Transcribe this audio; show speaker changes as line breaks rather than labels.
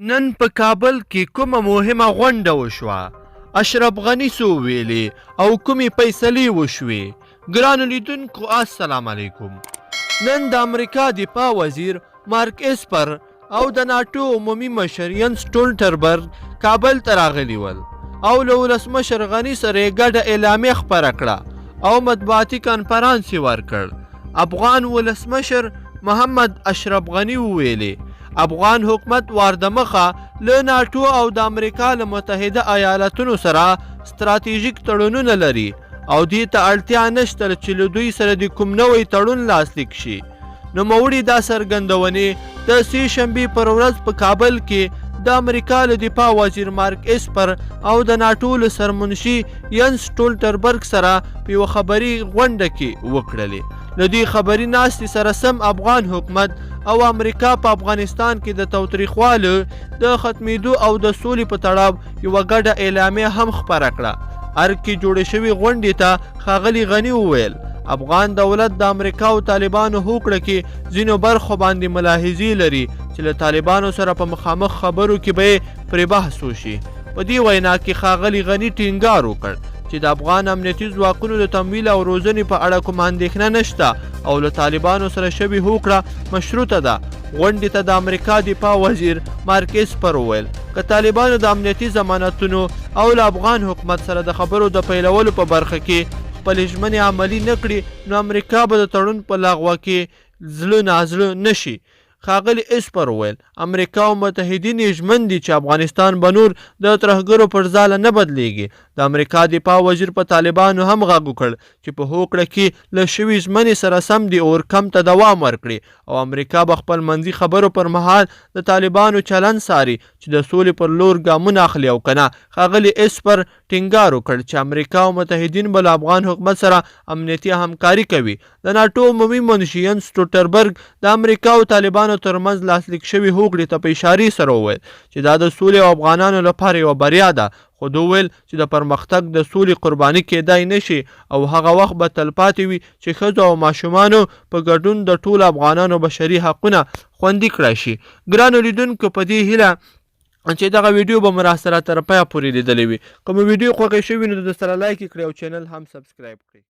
نن په کابل کې کومه مهمه غونډه وشوه؟ اشرف غني څه وویلې او کومې فیصلې وشوې؟ ګرانو لیدونکو السلام علیکم. نن د امریکا دفاع وزیر مارک اسپر او د ناټو عمومي مشر ینس سټولټنبرګ کابل ته راغلي ول او له ولسمشر غني سره یې ګډه اعلامیه خپره کړه او مطبوعاتي کنفرانس یې ورکړ. افغان ولسمشر محمد اشرف غني وویلې افغان حکومت واردمخه له ناټو او د امریکا له متحده ایالتونو سره ستراتیژیک تړونونه لري او دې ته اړتیا نشته چې له دوی سره د کوم نوی تړون لاسلیک شي. نوموړي دا څرګندونې د سې شنبې پر ورځ په کابل کې د امریکا له دفاع وزیر مارک اسپر او د ناټو له سرمنشي ینس سټولټنبرګ سره په یوه خبري غونډه کې وکړلې. له دې خبري ناستې سره سم افغان حکومت او امریکا په افغانستان کې د تاوتریخوالو د ختمېدو او د سولې په تړاو یوه ګډه اعلامیه هم خپره کړه. ارګ کې جوړې شوې غونډې ته ښاغلي غني وویل افغان دولت د امریکا او طالبانو هوکړه کې ځینو برخو باندې ملاحظې لري چې له طالبانو سره په مخامخ خبرو کې به یې پرې بحث وشي. په دې وینا کې ښاغلي غني ټینګار وکړ چې د افغان امنیتي ځواکونو د تمویل او روزنې په اړه کومه اندېښنه نشته او له طالبانو سره شوې هوکړه مشروطه ده. غونډې ته د امریکا دفاع وزیر مارک اسپر وویل که طالبانو د امنیتي ضمانتونو او له افغان حکومت سره د خبرو د پیلولو په برخه کې خپلې ژمنې عملي نه کړي نو امریکا به د تړون په لغوه کې زړه نازړه نشي. ښاغلي اسپر وویل امریکا او متحدین یې ژمن دي چې افغانستان به نور د ترهګرو پر ځاله نه بدلیږي. د امریکا دفاع وزیر په طالبانو هم غږ وکړ چې په هوکړه کې له شوي ژمنې سره سم د اورکم ته دوام ورکړي او امریکا به خپل منځي خبرو پر مهال د طالبانو چلند څاري چې د سولې پر لور ګامونه اخلي او که نه. ښاغلي اسپر ټینګار وکړ چې امریکا او متحدین به له افغان حکومت سره امنیتي همکاري کوي. د ناټو عمومي منشي ینس سټولټنبرګ د امریکا او طالبانو ترمنځ لاسلیک شوي هوکړې ته په اشارې سره وویل چې دا د سولې او افغانانو لپاره یوه بریا ده خو ده وویل چې د پرمختګ د سولې قرباني کیدای نشي او هغه وخت به تلپاتې وي چې ښځو او ماشومانو په ګډون د ټولو افغانانو بشري حقونه خوندي کړای شي. ګرانو لیدونکو په دې هیله چې دغه ویډیو به مو راسره تر پایه پورې لیدلی وي. که مو ویډیو خوښه شوي نو د سره لایک یې کړئ او چینل هم سبسکرایب کړئ.